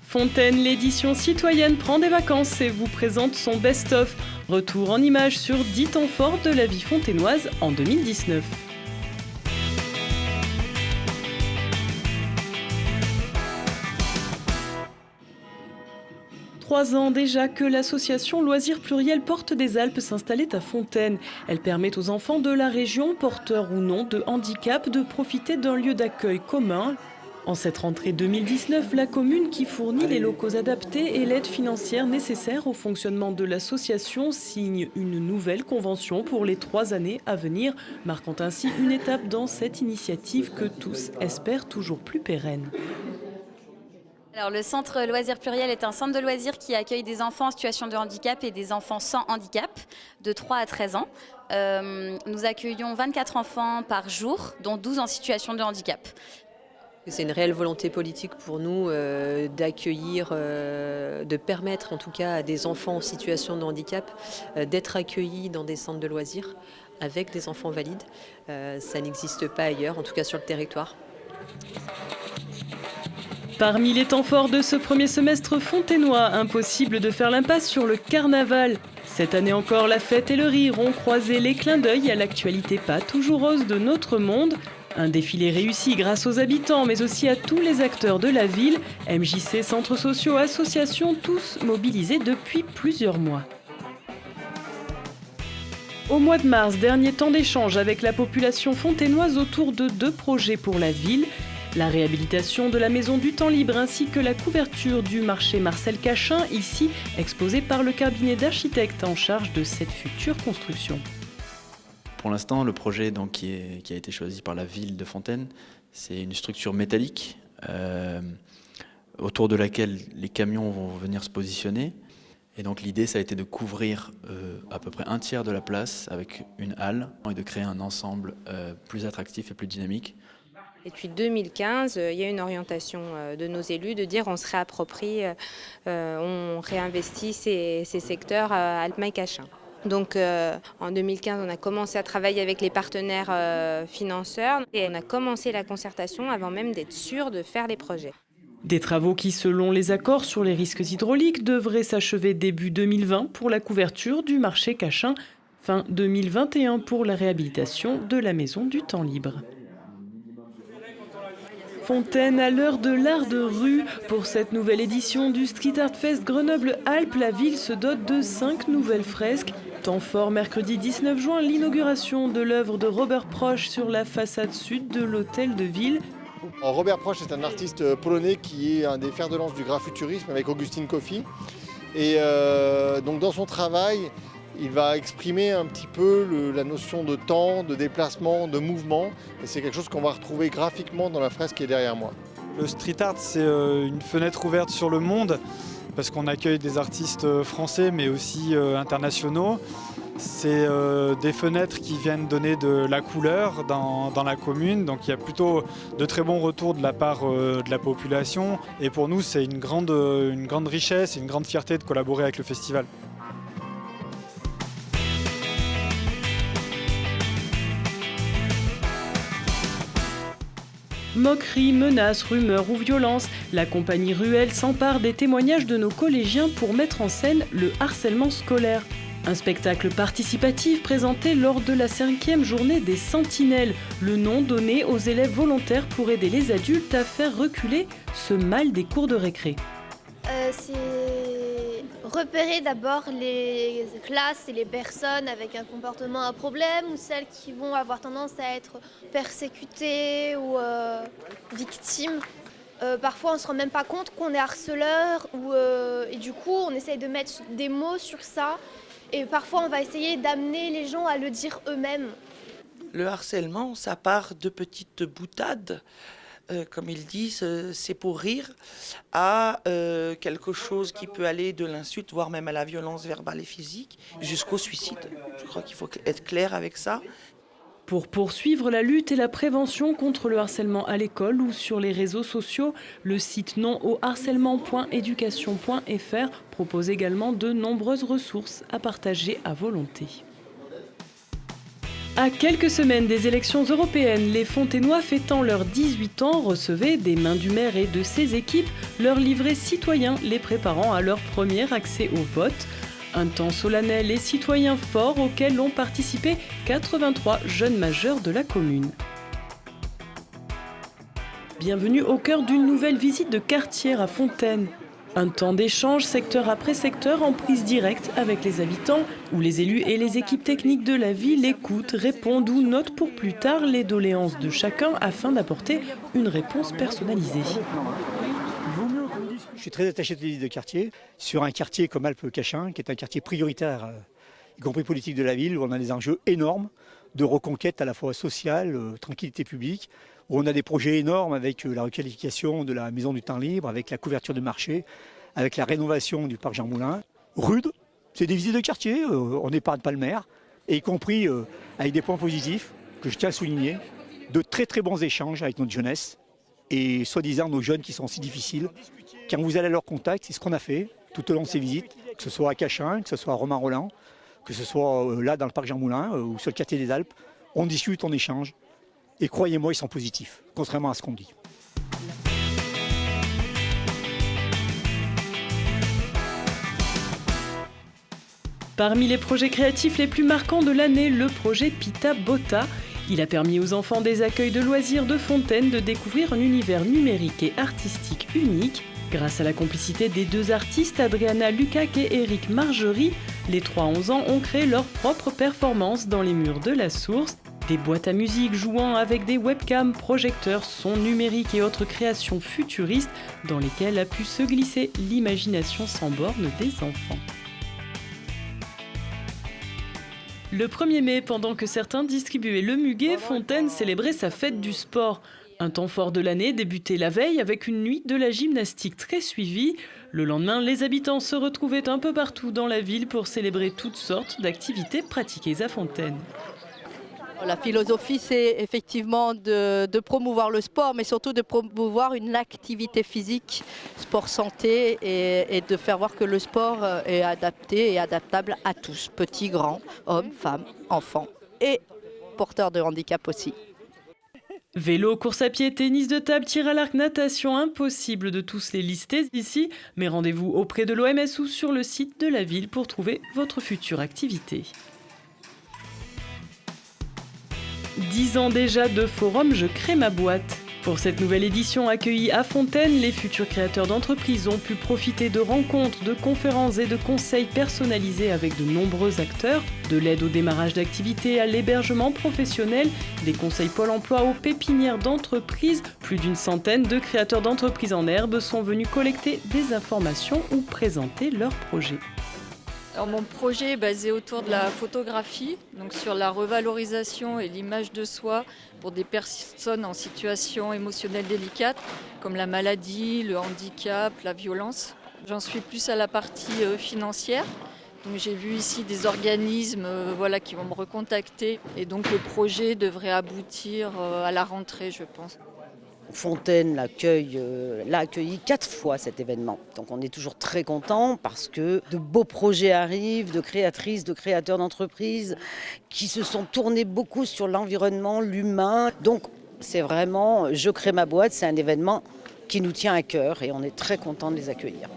Fontaine, l'édition citoyenne prend des vacances et vous présente son best-of. Retour en images sur 10 temps forts de la vie fontainoise en 2019. Trois ans déjà que l'association Loisirs Pluriels Porte des Alpes s'installait à Fontaine. Elle permet aux enfants de la région, porteurs ou non de handicap, de profiter d'un lieu d'accueil commun. En cette rentrée 2019, la commune qui fournit les locaux adaptés et l'aide financière nécessaire au fonctionnement de l'association signe une nouvelle convention pour les 3 années à venir, marquant ainsi une étape dans cette initiative que tous espèrent toujours plus pérenne. Alors, le centre Loisirs Pluriels est un centre de loisirs qui accueille des enfants en situation de handicap et des enfants sans handicap de 3 à 13 ans. Nous accueillons 24 enfants par jour, dont 12 en situation de handicap. C'est une réelle volonté politique pour nous d'accueillir, de permettre en tout cas à des enfants en situation de handicap d'être accueillis dans des centres de loisirs avec des enfants valides. Ça n'existe pas ailleurs, en tout cas sur le territoire. Parmi les temps forts de ce premier semestre fontainois, impossible de faire l'impasse sur le carnaval. Cette année encore, la fête et le rire ont croisé les clins d'œil à l'actualité pas toujours rose de notre monde. Un défilé réussi grâce aux habitants, mais aussi à tous les acteurs de la ville, MJC, centres sociaux, associations, tous mobilisés depuis plusieurs mois. Au mois de mars, dernier temps d'échange avec la population fontainoise autour de 2 projets pour la ville. La réhabilitation de la maison du temps libre ainsi que la couverture du marché Marcel Cachin, ici exposé par le cabinet d'architectes en charge de cette future construction. Pour l'instant, le projet qui a été choisi par la ville de Fontaine, c'est une structure métallique autour de laquelle les camions vont venir se positionner. Et donc l'idée, ça a été de couvrir à peu près un tiers de la place avec une halle et de créer un ensemble plus attractif et plus dynamique. Et depuis 2015, il y a une orientation de nos élus de dire on se réapproprie, on réinvestit ces secteurs à Alpes-Maille-Cachin. Donc en 2015, on a commencé à travailler avec les partenaires financeurs et on a commencé la concertation avant même d'être sûr de faire les projets. Des travaux qui, selon les accords sur les risques hydrauliques, devraient s'achever début 2020 pour la couverture du marché Cachin, fin 2021 pour la réhabilitation de la maison du temps libre. Fontaine à l'heure de l'art de rue. Pour cette nouvelle édition du Street Art Fest Grenoble-Alpes, la ville se dote de 5 nouvelles fresques. Temps fort, mercredi 19 juin, l'inauguration de l'œuvre de Robert Proch sur la façade sud de l'hôtel de ville. Robert Proch est un artiste polonais qui est un des fers de lance du graffuturisme avec Augustin Coffey. Et donc dans son travail, il va exprimer un petit peu la notion de temps, de déplacement, de mouvement. Et c'est quelque chose qu'on va retrouver graphiquement dans la fresque qui est derrière moi. Le street art, c'est une fenêtre ouverte sur le monde parce qu'on accueille des artistes français mais aussi internationaux. C'est des fenêtres qui viennent donner de la couleur dans la commune. Donc il y a plutôt de très bons retours de la part de la population. Et pour nous, c'est une grande richesse et une grande fierté de collaborer avec le festival. Moqueries, menaces, rumeurs ou violences, la compagnie Ruelle s'empare des témoignages de nos collégiens pour mettre en scène le harcèlement scolaire. Un spectacle participatif présenté lors de la 5e journée des Sentinelles, le nom donné aux élèves volontaires pour aider les adultes à faire reculer ce mal des cours de récré. C'est repérer d'abord les classes et les personnes avec un comportement à problème ou celles qui vont avoir tendance à être persécutées ou victimes. Parfois on ne se rend même pas compte qu'on est harceleur et du coup on essaye de mettre des mots sur ça et parfois on va essayer d'amener les gens à le dire eux-mêmes. Le harcèlement, ça part de petites boutades. Comme ils disent, c'est pour rire, à quelque chose qui peut aller de l'insulte, voire même à la violence verbale et physique, jusqu'au suicide. Je crois qu'il faut être clair avec ça. Pour poursuivre la lutte et la prévention contre le harcèlement à l'école ou sur les réseaux sociaux, le site non-au-harcèlement.education.fr propose également de nombreuses ressources à partager à volonté. À quelques semaines des élections européennes, les Fontainois fêtant leurs 18 ans recevaient des mains du maire et de ses équipes leur livret citoyen, les préparant à leur premier accès au vote. Un temps solennel et citoyen fort auquel ont participé 83 jeunes majeurs de la commune. Bienvenue au cœur d'une nouvelle visite de quartier à Fontaine. Un temps d'échange secteur après secteur en prise directe avec les habitants, où les élus et les équipes techniques de la ville écoutent, répondent ou notent pour plus tard les doléances de chacun afin d'apporter une réponse personnalisée. Je suis très attaché à cette visite de quartier, sur un quartier comme Alpes-Cachin, qui est un quartier prioritaire, y compris politique de la ville, où on a des enjeux énormes de reconquête à la fois sociale, tranquillité publique, où on a des projets énormes avec la requalification de la maison du temps libre, avec la couverture du marché, avec la rénovation du parc Jean Moulin. Rude, c'est des visites de quartier, on n'épargne pas le maire, et y compris avec des points positifs que je tiens à souligner, de très très bons échanges avec notre jeunesse, et soi-disant nos jeunes qui sont si difficiles. Quand vous allez à leur contact, c'est ce qu'on a fait tout au long de ces visites, que ce soit à Cachin, que ce soit à Romain-Roland, que ce soit là dans le parc Jean Moulin ou sur le quartier des Alpes. On discute, on échange. Et croyez-moi, ils sont positifs, contrairement à ce qu'on dit. Parmi les projets créatifs les plus marquants de l'année, le projet Pita Botta. Il a permis aux enfants des accueils de loisirs de Fontaine de découvrir un univers numérique et artistique unique. Grâce à la complicité des deux artistes, Adriana Lucac et Eric Margerie, les 3-11 ans ont créé leur propre performance dans les murs de la source. Des boîtes à musique jouant avec des webcams, projecteurs, sons numériques et autres créations futuristes dans lesquelles a pu se glisser l'imagination sans borne des enfants. Le 1er mai, pendant que certains distribuaient le muguet, Fontaine célébrait sa fête du sport. Un temps fort de l'année débutait la veille avec une nuit de la gymnastique très suivie. Le lendemain, les habitants se retrouvaient un peu partout dans la ville pour célébrer toutes sortes d'activités pratiquées à Fontaine. La philosophie, c'est effectivement de promouvoir le sport, mais surtout de promouvoir une activité physique, sport santé, et de faire voir que le sport est adapté et adaptable à tous, petits, grands, hommes, femmes, enfants et porteurs de handicap aussi. Vélo, course à pied, tennis de table, tir à l'arc, natation, impossible de tous les lister ici, mais rendez-vous auprès de l'OMS ou sur le site de la ville pour trouver votre future activité. 10 ans déjà de forum Je crée ma boîte. Pour cette nouvelle édition accueillie à Fontaine, les futurs créateurs d'entreprises ont pu profiter de rencontres, de conférences et de conseils personnalisés avec de nombreux acteurs, de l'aide au démarrage d'activités à l'hébergement professionnel, des conseils Pôle emploi aux pépinières d'entreprises. Plus d'une centaine de créateurs d'entreprises en herbe sont venus collecter des informations ou présenter leurs projets. Alors mon projet est basé autour de la photographie, donc sur la revalorisation et l'image de soi pour des personnes en situation émotionnelle délicate, comme la maladie, le handicap, la violence. J'en suis plus à la partie financière. Donc j'ai vu ici des organismes qui vont me recontacter et donc le projet devrait aboutir à la rentrée, je pense. Fontaine l'a accueilli 4 fois cet événement. Donc on est toujours très contents parce que de beaux projets arrivent, de créatrices, de créateurs d'entreprises qui se sont tournés beaucoup sur l'environnement, l'humain. Donc c'est vraiment Je crée ma boîte, c'est un événement qui nous tient à cœur et on est très contents de les accueillir.